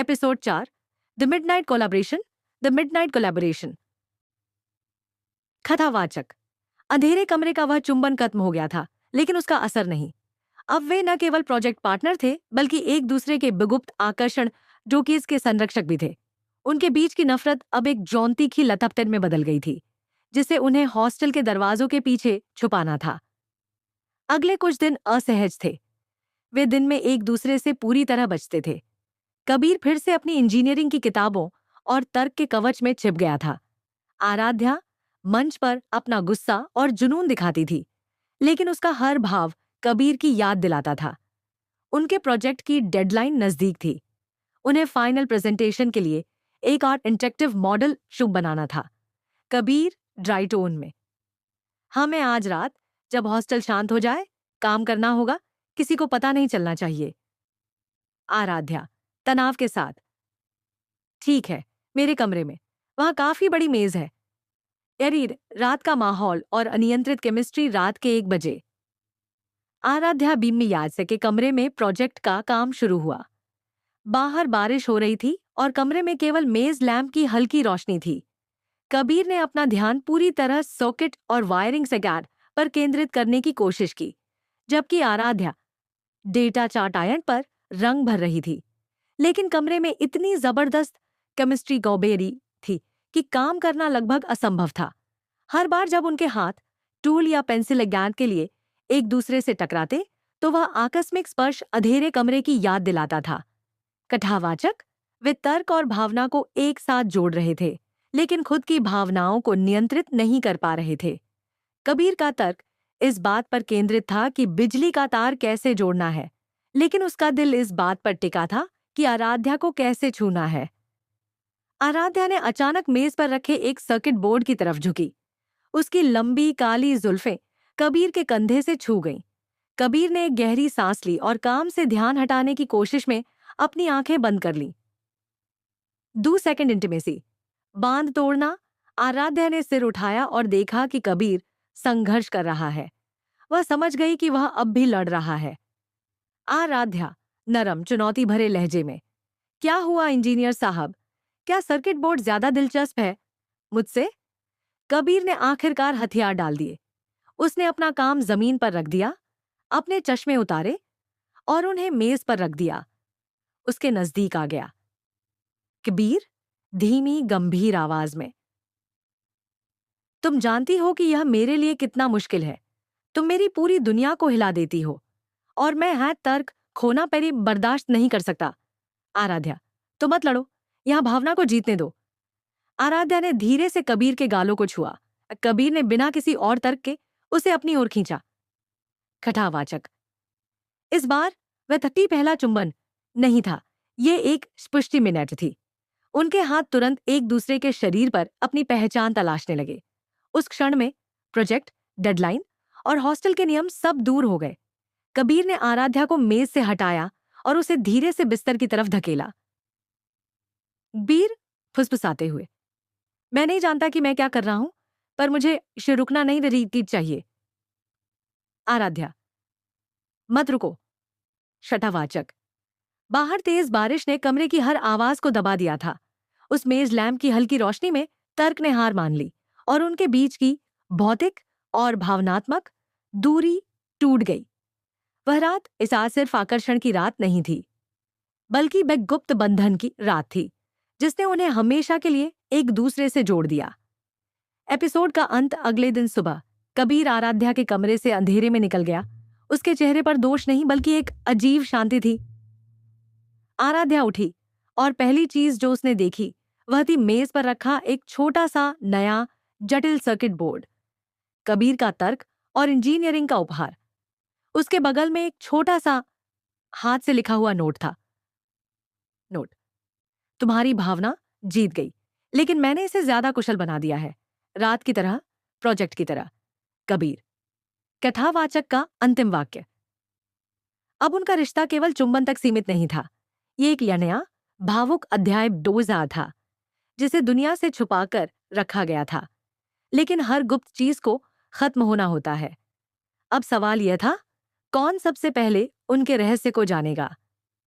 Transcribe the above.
Episode 4, the midnight collaboration. The midnight collaboration. कथावाचक। अंधेरे कमरे का वह चुंबन खत्म हो गया था, लेकिन उसका असर नहीं। अब वे न केवल प्रोजेक्ट पार्टनर थे, बल्कि एक दूसरे के गुप्त आकर्षण जोकीज के संरक्षक भी थे। उनके बीच की नफरत अब एक जौनती की लथपथन में बदल गई थी, जिसे उन्हें हॉस्टल के दरवाजों के पीछे छुपाना था। अगले कुछ दिन असहज थे। वे दिन में एक दूसरे से पूरी तरह बचते थे। कबीर फिर से अपनी इंजीनियरिंग की किताबों और तर्क के कवच में छिप गया था। आराध्या मंच पर अपना गुस्सा और जुनून दिखाती थी, लेकिन उसका हर भाव कबीर की याद दिलाता था। उनके प्रोजेक्ट की डेडलाइन नजदीक थी। उन्हें फाइनल प्रेजेंटेशन के लिए एक और इंटरेक्टिव मॉडल शुभ बनाना था। कबीर ड्राई टोन में, हमें आज रात जब हॉस्टल शांत हो जाए काम करना होगा, किसी को पता नहीं चलना चाहिए। आराध्या तनाव के साथ, ठीक है, मेरे कमरे में, वहां काफी बड़ी मेज है। एरीर रात का माहौल और अनियंत्रित केमिस्ट्री रात के 1 बजे। आराध्या बीमी याद से के कमरे में प्रोजेक्ट का काम शुरू हुआ। बाहर बारिश हो रही थी और कमरे में केवल मेज लैंप की हल्की रोशनी थी। कबीर ने अपना ध्यान पूरी तरह सॉकेट और वायरिंग सेगैर पर केंद्रित करने की कोशिश की, जबकि आराध्या डेटा चार्ट आयन पर रंग भर रही थी। लेकिन कमरे में इतनी जबरदस्त केमिस्ट्री गौबेरी थी कि काम करना लगभग असंभव था। हर बार जब उनके हाथ टूल या पेंसिल ज्ञान के लिए एक दूसरे से टकराते, तो वह आकस्मिक स्पर्श अधेरे कमरे की याद दिलाता था। कथावाचक। वे तर्क और भावना को एक साथ जोड़ रहे थे, लेकिन खुद की भावनाओं को नियंत्रित नहीं कर पा रहे थे। कबीर का तर्क इस बात पर केंद्रित था कि बिजली का तार कैसे जोड़ना है, लेकिन उसका दिल इस बात पर टिका था कि आराध्या को कैसे छूना है। आराध्या ने अचानक मेज पर रखे एक सर्किट बोर्ड की तरफ झुकी। उसकी लंबी काली जुल्फें कबीर के कंधे से छू गईं। कबीर ने एक गहरी सांस ली और काम से ध्यान हटाने की कोशिश में अपनी आंखें बंद कर लीं। 2 सेकंड इंटीमेसी, बांध तोड़ना। आराध्या ने सिर उठाया और देखा कि कबीर संघर्ष कर रहा है। वह समझ गई कि वह अब भी लड़ रहा है। आराध्या नरम चुनौती भरे लहजे में, क्या हुआ इंजीनियर साहब, क्या सर्किट बोर्ड ज्यादा दिलचस्प है मुझसे? कबीर ने आखिरकार हथियार डाल दिए। उसने अपना काम जमीन पर रख दिया, अपने चश्मे उतारे और उन्हें मेज पर रख दिया। उसके नजदीक आ गया। कबीर धीमी गंभीर आवाज में, तुम जानती हो कि यह मेरे लिए कितना मुश्किल है। तुम मेरी पूरी दुनिया को हिला देती हो और मैं है तर्क खोना परी बर्दाश्त नहीं कर सकता। आराध्या, तो मत लड़ो, यहां भावना को जीतने दो। आराध्या ने धीरे से कबीर के गालों को छुआ। कबीर ने बिना किसी और तर्क के उसे अपनी ओर खींचा। कथावाचक। इस बार वह थकी पहला चुंबन नहीं था, ये एक स्पुष्टि मिनट थी। उनके हाथ तुरंत एक दूसरे के शरीर पर अपनी पहचान तलाशने लगे। उस क्षण में प्रोजेक्ट, डेडलाइन और हॉस्टल के नियम सब दूर हो गए। कबीर ने आराध्या को मेज से हटाया और उसे धीरे से बिस्तर की तरफ धकेला। बीर फुसफुसाते हुए, मैं नहीं जानता कि मैं क्या कर रहा हूं, पर मुझे इसे रुकना नहीं रीति चाहिए। आराध्या, मत रुको। शठावाचक। बाहर तेज बारिश ने कमरे की हर आवाज को दबा दिया था। उस मेज लैंप की हल्की रोशनी में तर्क ने हार मान ली और उनके बीच की भौतिक और भावनात्मक दूरी टूट गई। वह रात इस आज सिर्फ आकर्षण की रात नहीं थी, बल्कि वह गुप्त बंधन की रात थी, जिसने उन्हें हमेशा के लिए एक दूसरे से जोड़ दिया। एपिसोड का अंत अगले दिन सुबह। कबीर आराध्या के कमरे से अंधेरे में निकल गया। उसके चेहरे पर दोष नहीं, बल्कि एक अजीब शांति थी। आराध्या उठी और पहली चीज जो उसने देखी वह थी मेज पर रखा एक छोटा सा नया जटिल सर्किट बोर्ड। कबीर का तर्क और इंजीनियरिंग का उपहार। उसके बगल में एक छोटा सा हाथ से लिखा हुआ नोट था। नोट, तुम्हारी भावना जीत गई, लेकिन मैंने इसे ज्यादा कुशल बना दिया है, रात की तरह, प्रोजेक्ट की तरह। कबीर। कथावाचक का अंतिम वाक्य। अब उनका रिश्ता केवल चुंबन तक सीमित नहीं था। ये एक नया भावुक अध्याय डोजा था, जिसे दुनिया से छुपाकर रखा गया था। लेकिन हर गुप्त चीज को खत्म होना होता है। अब सवाल यह था, कौन सबसे पहले उनके रहस्य को जानेगा?